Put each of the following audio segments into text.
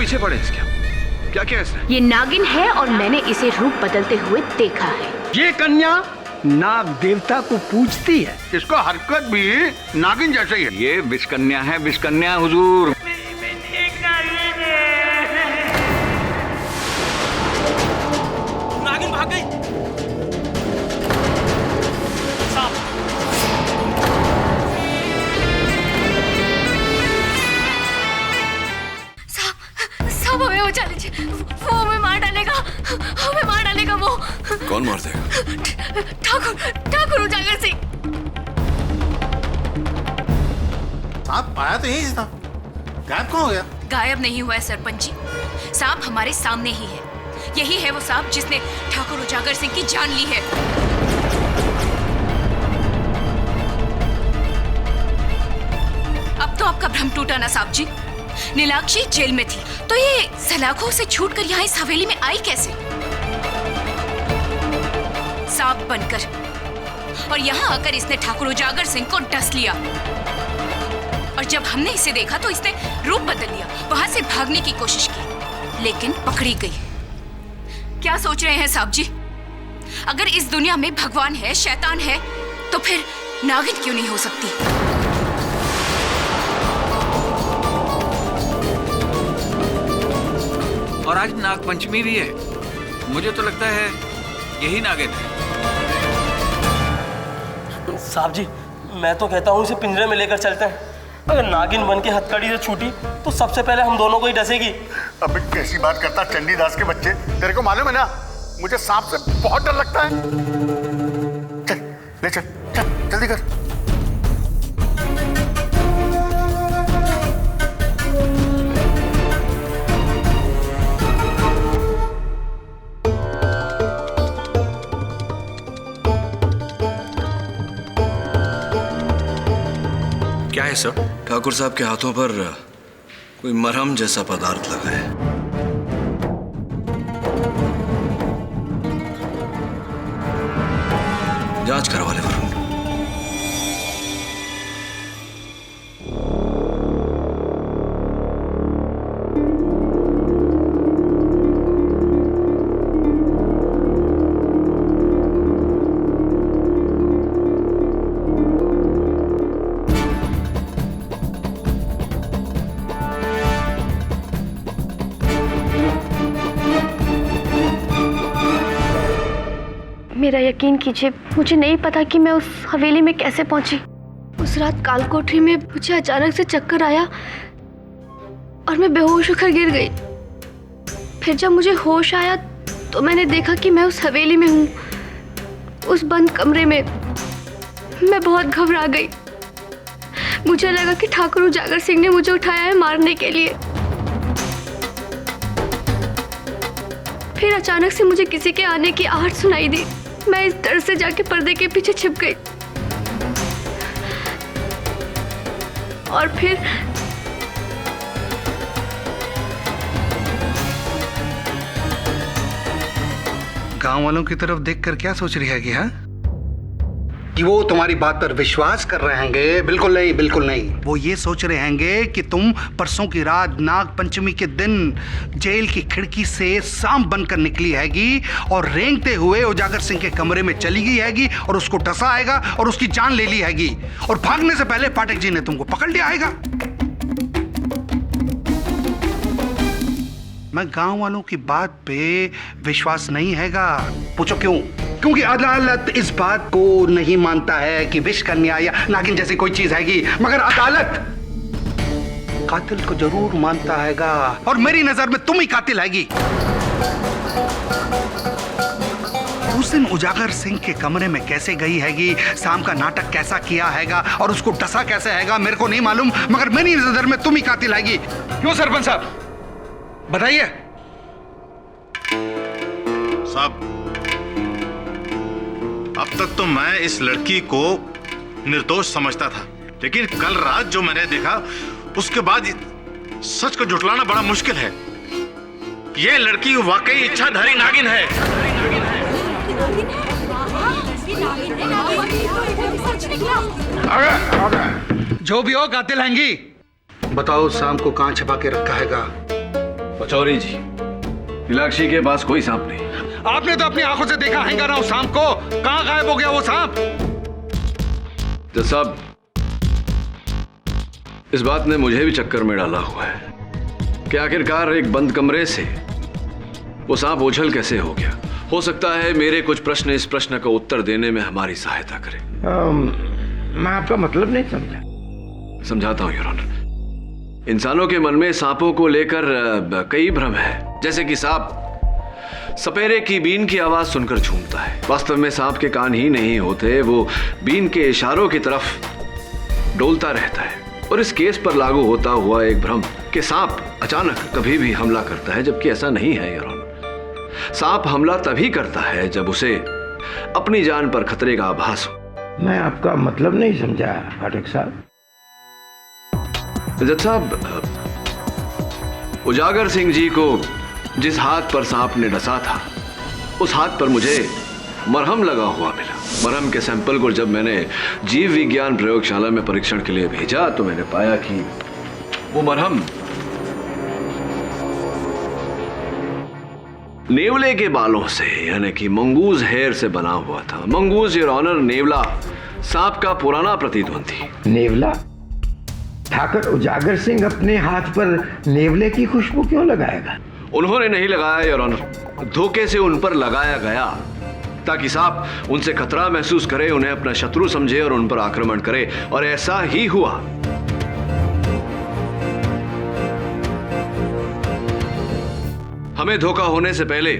पीछे पड़े इसके। क्या क्या इसने? ये नागिन है और मैंने इसे रूप बदलते हुए देखा है। ये कन्या नाग देवता को पूजती है। इसका हरकत भी नागिन जैसे ही है। ये विषकन्या है, विषकन्या हुजूर। नागिन भाग गई। साहब हमें बचा लीजिए, वो हमें मार डालेगा, हमें मार डालेगा वो। कौन मार देगा? ठाकुर उजागर सिंह। साहब आया तो यही था, गायब कहाँ हो गया? गायब नहीं हुआ है सरपंच जी, सांप हमारे सामने ही है। यही है वो सांप जिसने ठाकुर उजागर सिंह की जान ली है। अब तो आपका भ्रम टूटा ना साहब जी। नीलाक्षी जेल में थी तो ये सलाखों से छूटकर यहाँ इस हवेली में आई कैसे? सांप बनकर, और यहाँ आकर इसने ठाकुर उजागर सिंह को डस लिया। और जब हमने इसे देखा तो इसने रूप बदल लिया, वहां से भागने की कोशिश की, लेकिन पकड़ी गई। क्या सोच रहे हैं साहब जी? अगर इस दुनिया में भगवान है, शैतान है, तो फिर नागिन क्यों नहीं हो सकती? और आज नाग पंचमी भी है। मुझे तो लगता है यही नागिन है। साहब जी, मैं तो कहता हूँ इसे पिंजरे में लेकर चलते हैं। अगर नागिन बन के हथकड़ी से छूटी तो सबसे पहले हम दोनों को ही डसेगी। अबे कैसी बात करता चंडीदास के बच्चे, तेरे को मालूम है ना मुझे सांप से बहुत डर लगता है। चल ले चल, चल जल्दी कर। क्या है सर? ठाकुर साहब के हाथों पर कोई मरहम जैसा पदार्थ लगा है। जांच करवा ले वरुण। मेरा यकीन कीजिए, मुझे नहीं पता कि मैं उस हवेली में कैसे पहुंची। उस रात कालकोठरी में मुझे अचानक से चक्कर आया और मैं बेहोश होकर गिर गई। फिर जब मुझे होश आया तो मैंने देखा कि मैं उस हवेली में हूँ, उस बंद कमरे में। मैं बहुत घबरा गई। मुझे लगा कि ठाकुर उजागर सिंह ने मुझे उठाया है मारने के लिए। फिर अचानक से मुझे किसी के आने की आहट सुनाई दी। मैं इस डर से जाके पर्दे के पीछे छिप गई और फिर गांव वालों की तरफ देखकर क्या सोच रही है कि वो तुम्हारी बात पर विश्वास कर रहे होंगे? बिल्कुल नहीं, बिल्कुल नहीं। वो ये सोच रहे होंगे कि तुम परसों की रात नाग पंचमी के दिन जेल की खिड़की से सांप बनकर निकली हैगी और रेंगते हुए उजागर सिंह के कमरे में चली गई हैगी और उसको डसा आएगा और उसकी जान ले ली हैगी और भागने से पहले पाठक जी ने तुमको पकड़ लिया आएगा। मैं गांव वालों की बात पे विश्वास नहीं हैगा। पूछो क्यों? क्योंकि अदालत इस बात को नहीं मानता है कि विषकन्या या नागिन जैसी कोई चीज हैगी, मगर अदालत कातिल को जरूर मानता हैगा और मेरी नजर में तुम ही कातिल हैगी। उस दिन उजागर सिंह के कमरे में कैसे गई हैगी, शाम का नाटक कैसा किया हैगा और उसको डसा कैसे हैगा मेरे को नहीं मालूम, मगर मेरी नजर में तुम ही कातिल हैगी। क्यों सरपंच साहब बताइए। साहब अब तक तो मैं इस लड़की को निर्दोष समझता था, लेकिन कल रात जो मैंने देखा उसके बाद सच को झुठलाना बड़ा मुश्किल है। ये लड़की वाकई इच्छाधारी नागिन है। जो भी हो कातिल हैंगी। बताओ शाम को कहां छिपा के रखा हैगा? पचौरी जी, नीलाक्षी के पास कोई सांप नहीं। आपने तो अपनी आंखों से देखा है ना उस सांप को। कहां गायब हो गया वो सांप? जज साहब, इस बात ने मुझे भी चक्कर में डाला हुआ है कि आखिरकार एक बंद कमरे से वो सांप उछल कैसे हो गया। हो सकता है मेरे कुछ प्रश्न इस प्रश्न का उत्तर देने में हमारी सहायता करें। मैं आपका मतलब नहीं समझा। समझाता हूं योर ऑनर। इंसानों के मन में सांपों को लेकर कई भ्रम है। जैसे कि सांप सपेरे की बीन की आवाज सुनकर झूमता है। वास्तव में सांप के कान ही नहीं होते, वो बीन के इशारों की तरफ डोलता रहता है। और इस केस पर लागू होता हुआ एक भ्रम कि सांप अचानक कभी भी हमला करता है, जबकि ऐसा नहीं है योर ऑनर। सांप हमला तभी करता है जब उसे अपनी जान पर खतरे का आभास हो। मैं आपका मतलब नहीं समझा फाटक साहब। जज साहब, उजागर सिंह जी को जिस हाथ पर सांप ने डसा था, उस हाथ पर मुझे मरहम लगा हुआ मिला। मरहम के सैंपल को जब मैंने जीव विज्ञान प्रयोगशाला में परीक्षण के लिए भेजा तो मैंने पाया कि वो मरहम नेवले के बालों से, यानी कि मंगूज हेयर से बना हुआ था। मंगूज योर ऑनर, नेवला सांप का पुराना प्रतिद्वंदी। नेवला? ठाकुर उजागर सिंह अपने हाथ पर नेवले की खुशबू क्यों लगाएगा? उन्होंने नहीं लगाया योर ऑनर, धोखे से उन पर लगाया गया ताकि सांप उनसे खतरा महसूस करे, उन्हें अपना शत्रु समझे और उन पर आक्रमण करे। और ऐसा ही हुआ। हमें धोखा होने से पहले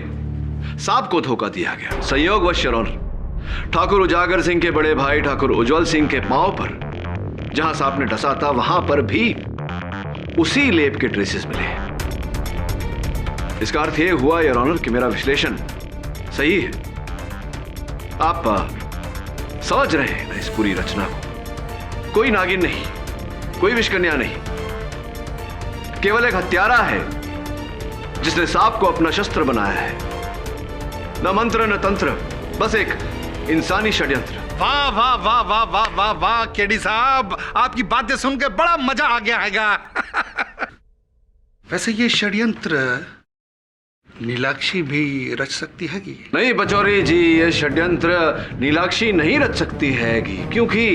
सांप को धोखा दिया गया। संयोगवश योर ऑनर, ठाकुर उजागर सिंह के बड़े भाई ठाकुर उज्जवल सिंह के पांव पर जहां सांप ने डसा था, वहां पर भी उसी लेप के ट्रेसेस मिले। इसका अर्थ यह हुआ योर ऑनर कि मेरा विश्लेषण सही है। आप समझ रहे हैं ना इस पूरी रचना को? कोई नागिन नहीं, कोई विषकन्या नहीं, केवल एक हत्यारा है जिसने सांप को अपना शस्त्र बनाया है। न मंत्र न तंत्र, बस एक इंसानी षड्यंत्र। वाह वाह वाह वाह वाह वाह वाह केडी साहब, आपकी बातें सुनकर बड़ा मजा आ गया हैगा। वैसे ये षड्यंत्र नीलाक्षी भी रच सकती है कि नहीं पचौरी जी, ये षड्यंत्र नीलाक्षी नहीं रच सकती है क्योंकि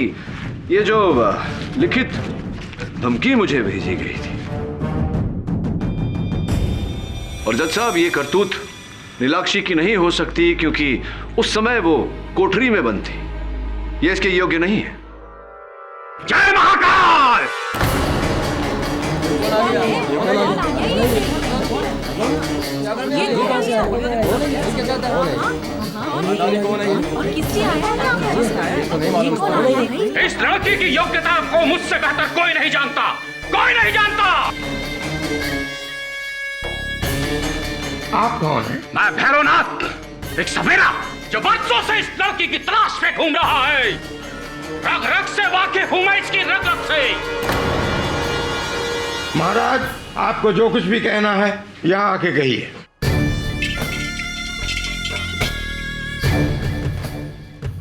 ये जो लिखित धमकी मुझे भेजी गई थी, और जज साहब ये करतूत नीलाक्षी की नहीं हो सकती क्योंकि उस समय वो कोठरी में बंद थी। ये इसके योग्य नहीं है। जय महाकाल! इस लड़की की योग्यता को मुझसे बेहतर कोई नहीं जानता, कोई नहीं जानता। आप कौन हैं? मैं भैरवनाथ, एक सपेरा जो बरसों से इस लड़की की तलाश में घूम रहा है। रग रग से वाकिफ हूं मैं इसकी, रग रग से। महाराज, आपको जो कुछ भी कहना है यहाँ आके कहिए।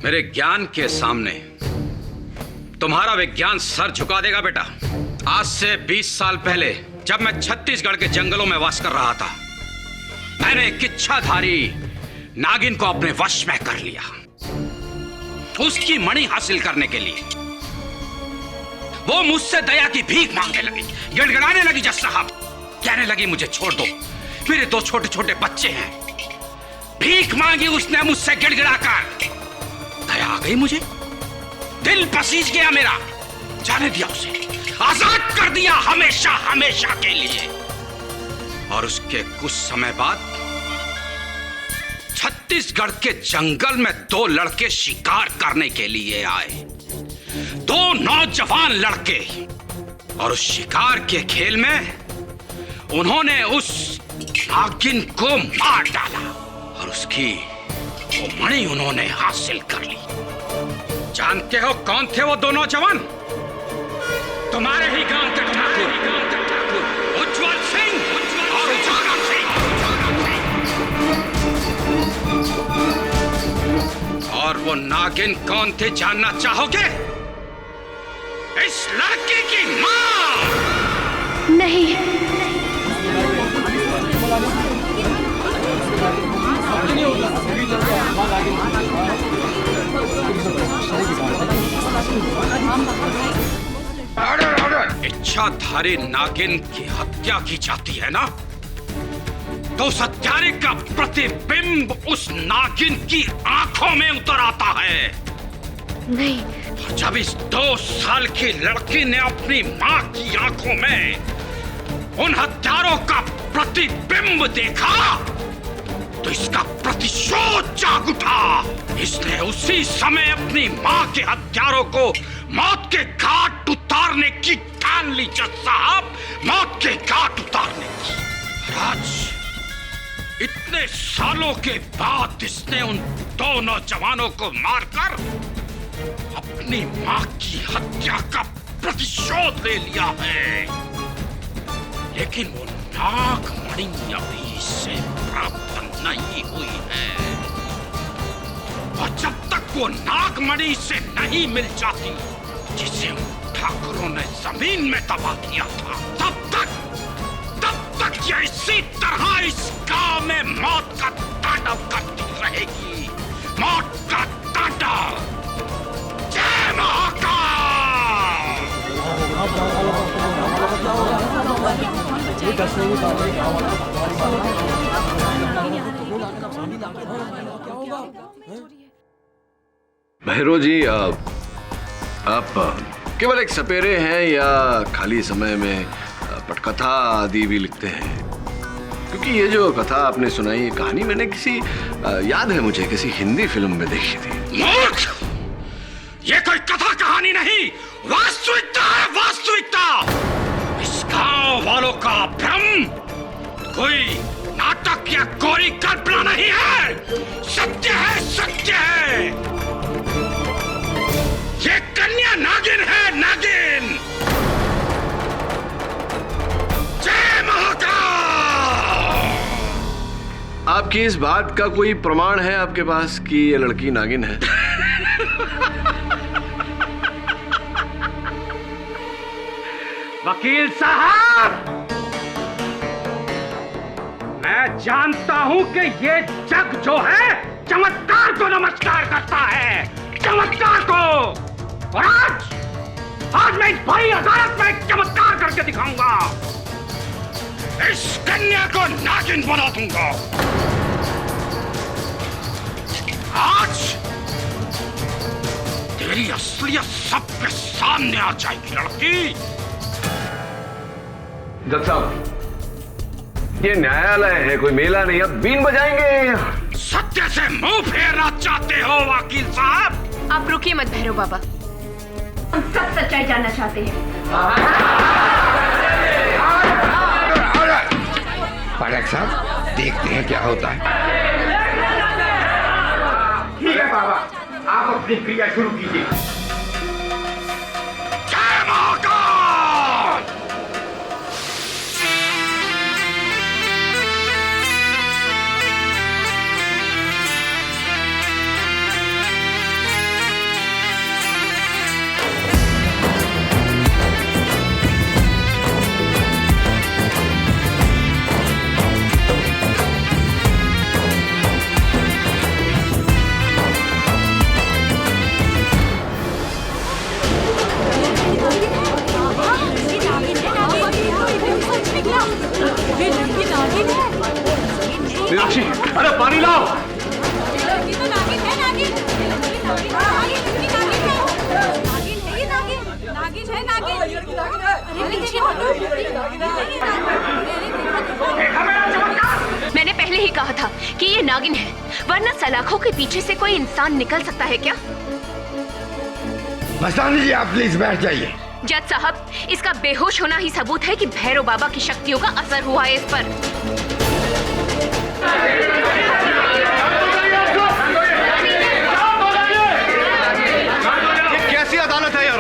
मेरे ज्ञान के सामने तुम्हारा विज्ञान सर झुका देगा बेटा। आज से 20 साल पहले जब मैं छत्तीसगढ़ के जंगलों में वास कर रहा था, मैंने एक इच्छाधारी नागिन को अपने वश में कर लिया। उसकी मणि हासिल करने के लिए वो मुझसे दया की भीख मांगने लगी, गिड़गिड़ाने लगी। जज साहब, कहने लगी मुझे छोड़ दो, मेरे 2 छोटे छोटे बच्चे हैं। भीख मांगी उसने मुझसे गिड़गिड़ाकर। दया आ गई मुझे, दिल पसीज गया मेरा। जाने दिया उसे, आजाद कर दिया हमेशा हमेशा के लिए। और उसके कुछ समय बाद छत्तीसगढ़ के जंगल में 2 लड़के शिकार करने के लिए आए। 2 नौजवान लड़के। और उस शिकार के खेल में उन्होंने उस नागिन को मार डाला और उसकी वो मणि उन्होंने हासिल कर ली। जानते हो कौन थे वो 2 नौजवान? तुम्हारे ही गांव के ठाकुर उज्जवल सिंह और उजागर सिंह। और वो नागिन कौन थे जानना चाहोगे? इस लड़की की मां। नहीं, इच्छाधारी नागिन की हत्या की जाती है ना, तो उस हत्यारे का प्रतिबिंब उस नागिन की आंखों में उतर आता है। नहीं। और जब इस 2 साल की लड़की ने अपनी मां की आंखों में उन हत्यारों का प्रतिबिंब देखा, तो इसका प्रतिशोध जाग उठा। इसने उसी समय अपनी मां के हत्यारों को मौत के घाट उतारने की ठान ली। जज साहब, मौत के घाट उतारने की। आज इतने सालों के बाद इसने उन 2 नौजवानों को मारकर अपनी मां की हत्या का प्रतिशोध ले लिया है। लेकिन वो नागमणि अभी से प्राप्त नहीं हुई है, और जब तक वो नागमणि से नहीं मिल जाती जिसे ठाकुरों ने जमीन में दबा दिया था, तब तक ये इसी तरह इस गांव में मौत का तांडव करती रहेगी। मौत का तांडव। जय महाकाल। भैरव जी, आप केवल एक सपेरे हैं या खाली समय में पटकथा आदि भी लिखते हैं? क्योंकि ये जो कथा आपने सुनाई, ये कहानी मैंने किसी याद है मुझे किसी हिंदी फिल्म में देखी थी। मूर्ख! ये कोई कथा कहानी नहीं, वास्तविकता है, वास्तविकता। इस गांव वालों का भ्रम कोई नाटक या कोई कल्पना नहीं है, सत्य है, सत्य है। ये कन्या नागिन है, नागिन। जय महाकाल। आपकी इस बात का कोई प्रमाण है आपके पास कि ये लड़की नागिन है? वकील साहब, मैं जानता हूं कि ये जग जो है चमत्कार को नमस्कार करता है, चमत्कार को। और आज मैं इस बड़ी अदालत में एक चमत्कार करके दिखाऊंगा। इस कन्या को नागिन बना दूंगा। आज तेरी असलियत सबके सामने आ जाएगी लड़की। जज साहब, ये न्यायालय है, कोई मेला नहीं। अब बीन बजाएंगे। सत्य से मुंह फेरना चाहते हो वकील साहब? आप रुकिए मत भैरव बाबा, हम सब सच्चाई जानना चाहते हैं। पाठक साहब, देखते हैं क्या होता है। ठीक है बाबा, आप अपनी क्रिया शुरू कीजिए। जय महाकाल। मीनाक्षी, अरे पानी लाओ। मैंने पहले ही कहा था कि ये नागिन है, वरना सलाखों के पीछे से कोई इंसान निकल सकता है क्या? मस्तानी जी, आप प्लीज बैठ जाइए। जज साहब, इसका बेहोश होना ही सबूत है कि भैरव बाबा की शक्तियों का असर हुआ है इस पर। कैसी अदालत है यार,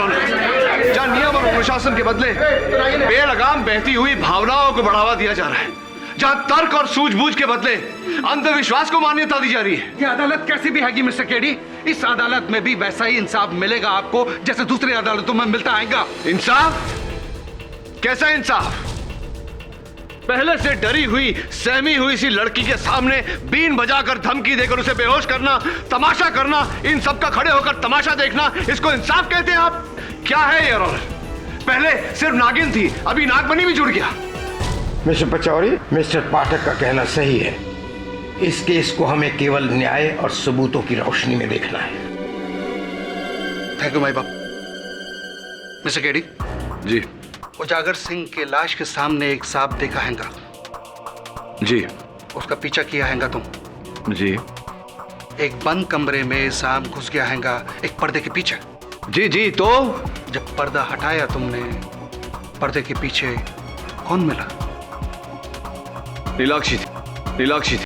जहां नियम और अनुशासन के बदले बेलगाम बहती हुई भावनाओं को बढ़ावा दिया जा रहा है, जहां तर्क और सूझबूझ के बदले अंधविश्वास को मान्यता दी जा रही है। ये अदालत कैसी भी हैगी मिस्टर केडी? इस अदालत में भी वैसा ही इंसाफ मिलेगा आपको जैसे दूसरी अदालतों में मिलता आएगा। इंसाफ? कैसा इंसाफ? पहले से डरी हुई, सहमी हुई सी लड़की के सामने बीन बजाकर धमकी देकर उसे बेहोश करना, तमाशा करना, इन सब का खड़े होकर तमाशा देखना, इसको इंसाफ कहते हैं आप? क्या है योर ऑनर? पहले सिर्फ नागिन थी, अभी नागमणि भी जुड़ गया। मिस्टर पचौरी, मिस्टर पाठक का कहना सही है। इस केस को हमें केवल न्याय और सबूतों की रोशनी में देखना है। थैंक यू माई बाप। मिस्टर केडी जी। उजागर सिंह के लाश के सामने एक सांप देखा हैगा? जी। उसका पीछा किया हैगा तुम? जी। एक बंद कमरे में सांप घुस गया हैगा एक पर्दे के पीछे? जी जी। तो जब पर्दा हटाया तुमने, पर्दे के पीछे कौन मिला? नीलाक्षी थी, नीलाक्षी थी।